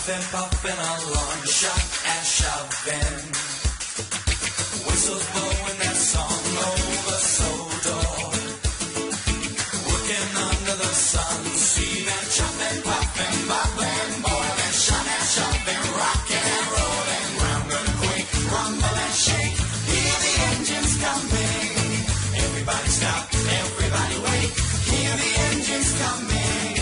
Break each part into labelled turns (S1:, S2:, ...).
S1: puffing, puffing along, shot and shoving. Whistles blowing that song over Sodor. Working under the sun, see that chopping, puffing, bubbling, boiling, shot and shoving, rocking and rolling. Ground gonna quake, rumble and shake. Hear the engines coming. Everybody stop, everybody wait. Hear the engines coming.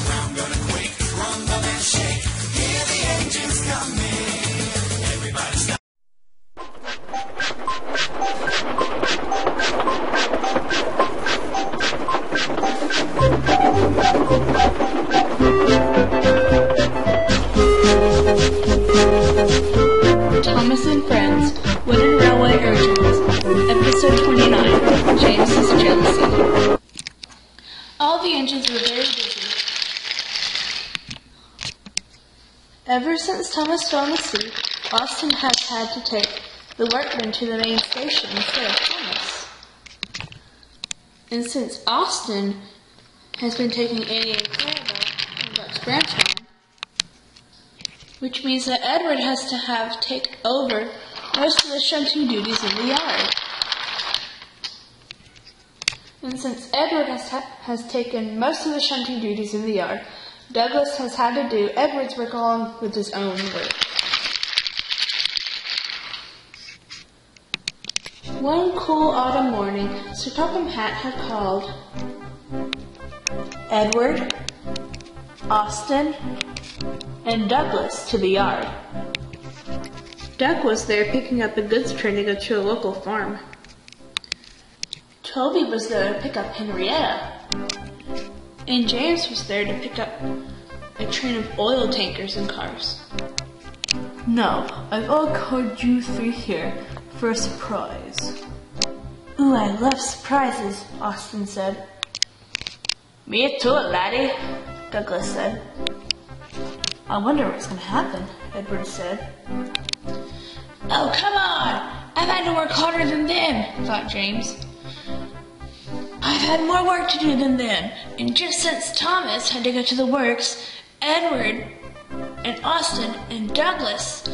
S1: Ground gonna quake, rumble and shake. Hear the engines coming. Everybody stop.
S2: Thomas and Friends, Wooden Railway Urchins, Episode 29, James's Jealousy. All the engines were very busy. Ever since Thomas fell asleep, Austen has had to take the workmen to the main station instead of Thomas. And since Austen has been taking Annie and Clarabelle and Buck's grandson, which means that Edward has to take over most of the shunting duties in the yard. And since Edward has taken most of the shunting duties in the yard, Douglas has had to do Edward's work along with his own work. One cool autumn morning, Sir Topham Hatt had called Edward, Austen, and Douglas to the yard. Doug was there picking up the goods train to go to a local farm. Toby was there to pick up Henrietta. And James was there to pick up a train of oil tankers and cars.
S3: No, I've all called you three here for a surprise.
S2: Ooh, I love surprises, Austen said.
S3: Me too, laddie, Douglas said. I wonder what's going to happen, Edward said.
S2: Oh, come on! I've had to work harder than them, thought James. I've had more work to do than them, and just since Thomas had to go to the works, Edward and Austen and Douglas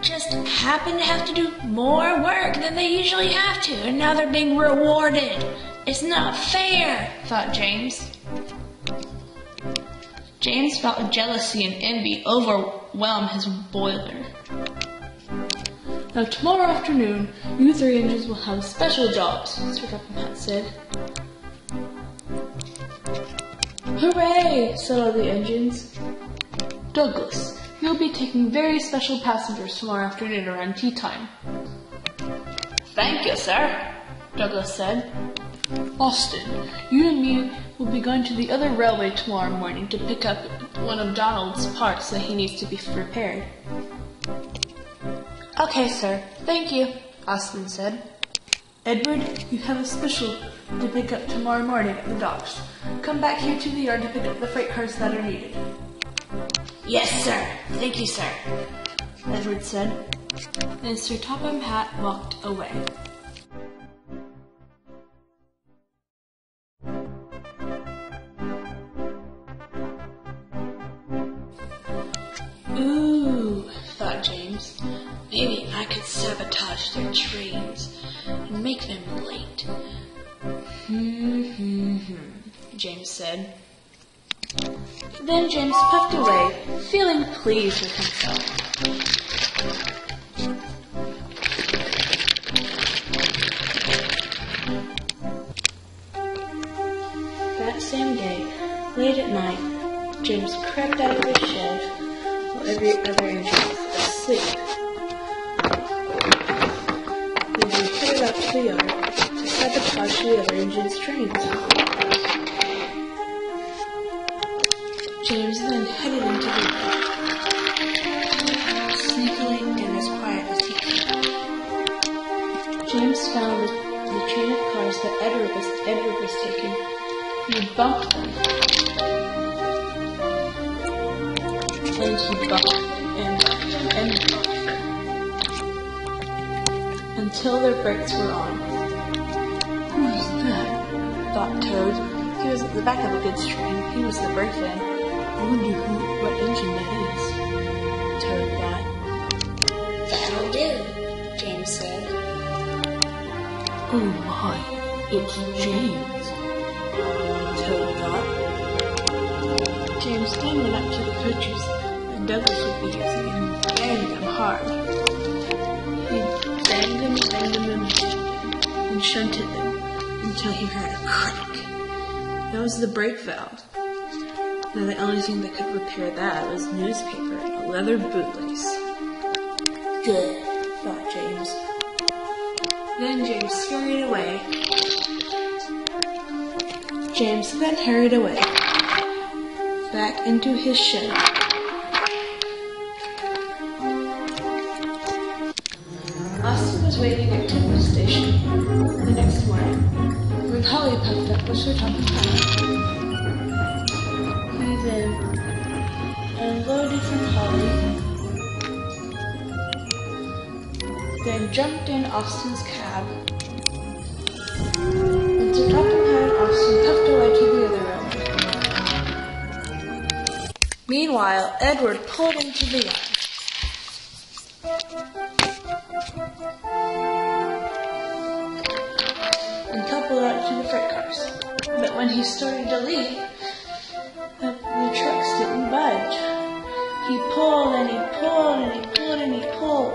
S2: just happen to have to do more work than they usually have to, and now they're being rewarded. It's not fair, thought James. James felt jealousy and envy overwhelm his boiler.
S3: Now tomorrow afternoon, you three engines will have special jobs, Sir Topham Hatt said. Hooray, said all the engines. Douglas, you'll be taking very special passengers tomorrow afternoon around tea time.
S2: Thank you, sir, Douglas said.
S3: Austen, you and me will be going to the other railway tomorrow morning to pick up one of Donald's parts that he needs to be repaired.
S2: Okay, sir. Thank you, Austen said.
S3: Edward, you have a special to pick up tomorrow morning at the docks. Come back here to the yard to pick up the freight cars that are needed.
S2: Yes, sir. Thank you, sir, Edward said.
S3: And Sir Topham Hatt walked away.
S2: Ooh, thought James. Maybe I could sabotage their trains and make them late. James said. Then James puffed away, feeling pleased with himself. That same day, late at night, James crept out of his shed while every other engine was asleep. Then he headed out to the yard to sabotage the other engine's trains. James then headed into the yard, sneakily and as quiet as he could. James found the train of cars that Edward was taking. He bumped them. And he bumped and bumped until their brakes were on.
S3: Who's that?
S2: Thought Toad. He was at the back of the goods train. He was the brakevan.
S3: I wonder what engine that is. Oh my, it's James, Toad thought. James then went up to the coaches and Douglas would be using and banged them hard. He banged them and shunted them until he heard a crack. That was the brake valve. Now the only thing that could repair that was newspaper and a leather bootlace. Good, thought James. Then James hurried away. James then hurried away, back into his shed. Austen was waiting at Confrontation the next morning when Holly puffed up was her top of town. He then unloaded from Holly, then jumped in Austen's cab. And Sir Topham and Austen puffed away to the other road. Meanwhile, Edward pulled into the yard. And coupled up to the freight cars. But when he started to leave, the trucks didn't budge. He pulled and he pulled and he pulled and he pulled.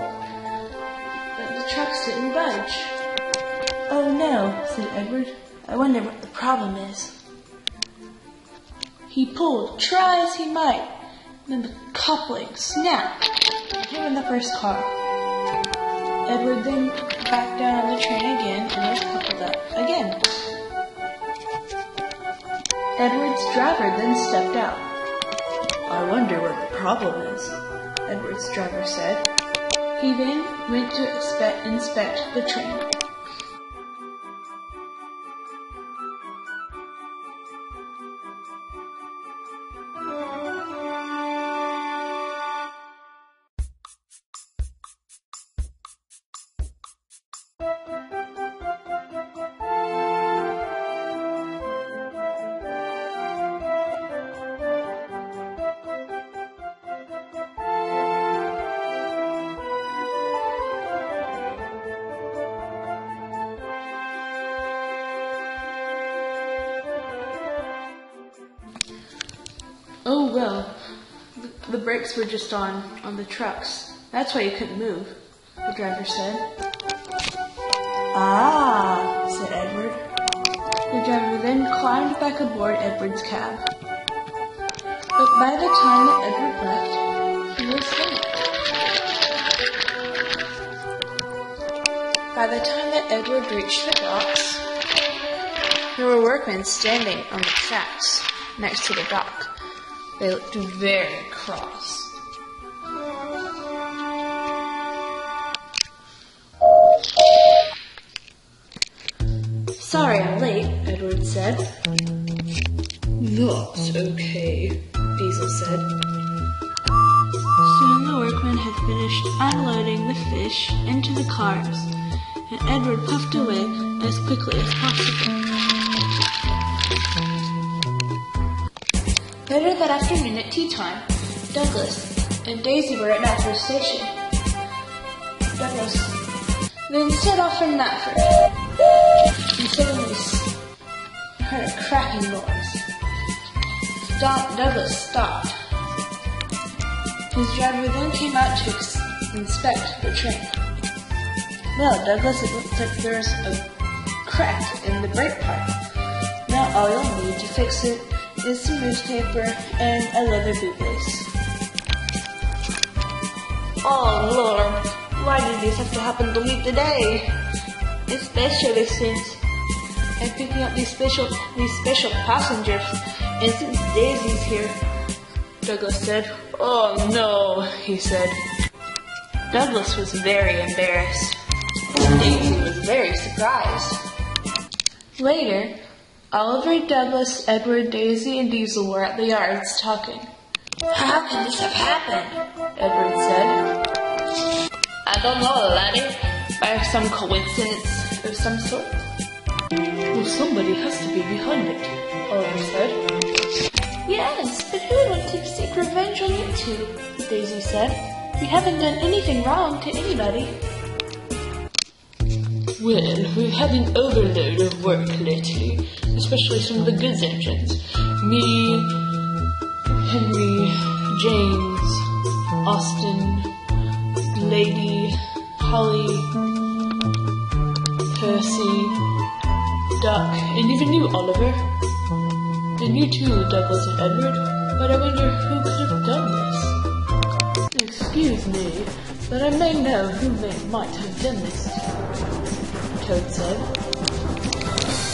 S3: But the trucks didn't budge. Oh no, said Edward. I wonder what the problem is. He pulled, try as he might. Then the coupling snapped and hit in the first car. Edward then backed down on the train again and was coupled up again. Edward's driver then stepped out. I wonder what the problem is, Edward's driver said. He then went to inspect the train. Oh, well, the brakes were just on the trucks. That's why you couldn't move, the driver said. Ah, said Edward. The driver then climbed back aboard Edward's cab. But by the time that Edward left, he was late. By the time that Edward reached the docks, there were workmen standing on the tracks next to the dock. They looked very cross. Sorry I'm late, Edward said. That's okay, Diesel said. Soon the workmen had finished unloading the fish into the cars, and Edward puffed away as quickly as possible. Later that afternoon at tea time, Douglas and Daisy were at Knapford Station. Douglas then set off from Knapford, and suddenly heard a cracking noise. Douglas stopped. His driver then came out to inspect the train. Well, Douglas, it looks like there's a crack in the brake part. Now all you'll need to fix it is some newspaper and a leather bootlace. Oh Lord, why did this have to happen to me today? Especially since I'm picking up these special passengers, and since Daisy's here, Douglas said. Oh no, he said. Douglas was very embarrassed. Daisy was very surprised. Later, Oliver, Douglas, Edward, Daisy, and Diesel were at the yards talking. How can this have happened? Edward said. I don't know, laddie. By some coincidence of some sort. Well, somebody has to be behind it, Oliver said. Yes, but who would want to seek revenge on you two? Daisy said. We haven't done anything wrong to anybody. Well, we've had an overload of work lately, especially some of the goods engines. Me, Henry, James, Austen, Lady, Holly, Percy, Duck, and even you, Oliver. And you too, Douglas and Edward. But I wonder who could have done this. Excuse me, but I may know who might have done this, Toad said.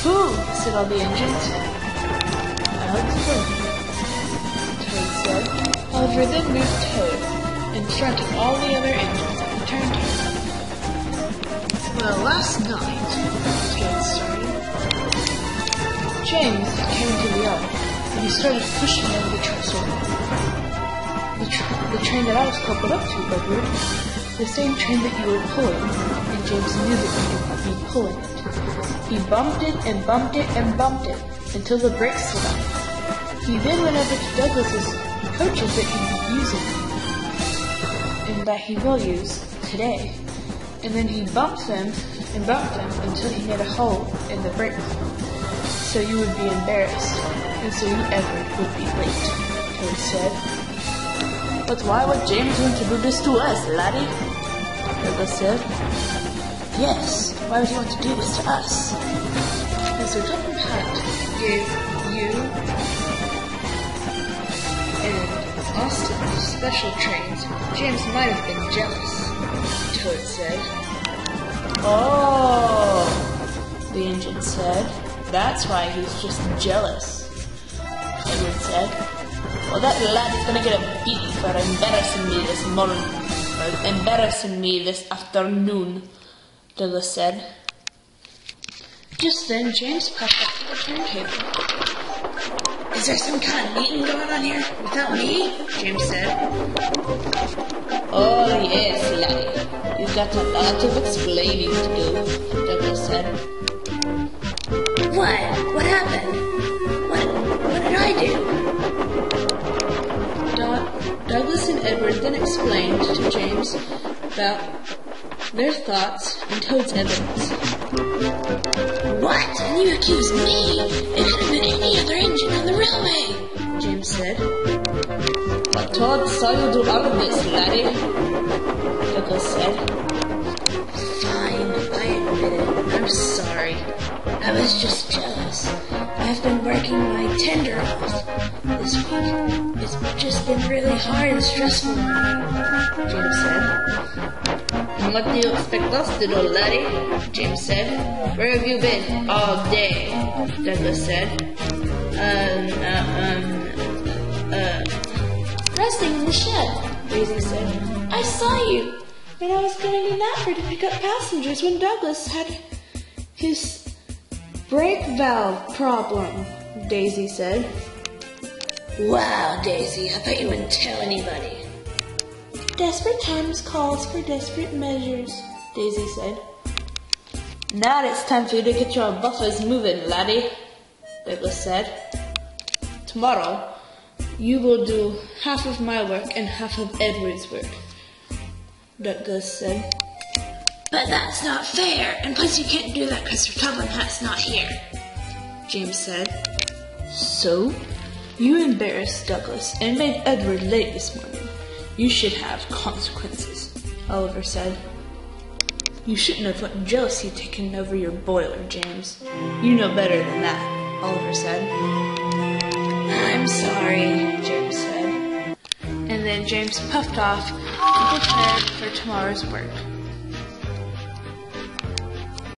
S3: Who? Said all the engines. I'll explain. Toad said. Oliver then moved Toad in front of all the other engines at the turntable. Well, last night, Toad started, James came into the yard, and he started pushing over the trestle. The train that I was coupled up to, Edward, the same train that you were pulling, and James knew that you would be pulling it. He bumped it and bumped it and bumped it until the brakes slid off. He then went over to Douglas's coaches that he was using, and that he will use today. And then he bumped them until he made a hole in the brake van. So you would be embarrassed, and so you, Edward, would be late, Toad said. But why would James want to do this to us, laddie? Douglas said. Yes, why would he want to do this to us? And so Tom and Pat gave you and Austen special trains. James might have been jealous, Toad said. Oh, the engine said. That's why he's just jealous, Edward said. Well, that lad is gonna get a beat for embarrassing me this morning, or embarrassing me this afternoon, Douglas said. Just then, James popped up to the turntable. Is there some kind of meeting going on here without me? James said. Oh, yes, laddie. You've got a lot of explaining to do, Douglas said.
S2: What happened? What did I do?
S3: Douglas and Edward then explained to James about their thoughts and Toad's evidence.
S2: What? And you accuse me? It could have been any other engine on the railway, James said.
S3: But Toad saw you do all of this, laddie, Douglas said.
S2: Fine, I admit it. I'm sorry. I was just jealous. I've been working my tender off this week. It's just been really hard and stressful on me, James said.
S3: And what do you expect us to do, laddie? James said. Where have you been all day? Douglas said.
S2: Resting in the shed, Daisy said. I saw you when I was going to Napper to pick up passengers when Douglas had his brake valve problem, Daisy said. Wow, Daisy, I bet you wouldn't tell anybody. Desperate times calls for desperate measures, Daisy said.
S3: Now it's time for you to get your buffers moving, laddie, Douglas said. Tomorrow, you will do half of my work and half of Edward's work, Douglas said.
S2: But that's not fair, and plus you can't do that because Republican Hat's not here,
S3: James said. So, you embarrassed Douglas and made Edward late this morning. You should have consequences, Oliver said. You shouldn't have let jealousy taken over your boiler, James. You know better than that, Oliver said.
S2: I'm sorry, James said.
S3: And then James puffed off to prepare for tomorrow's work.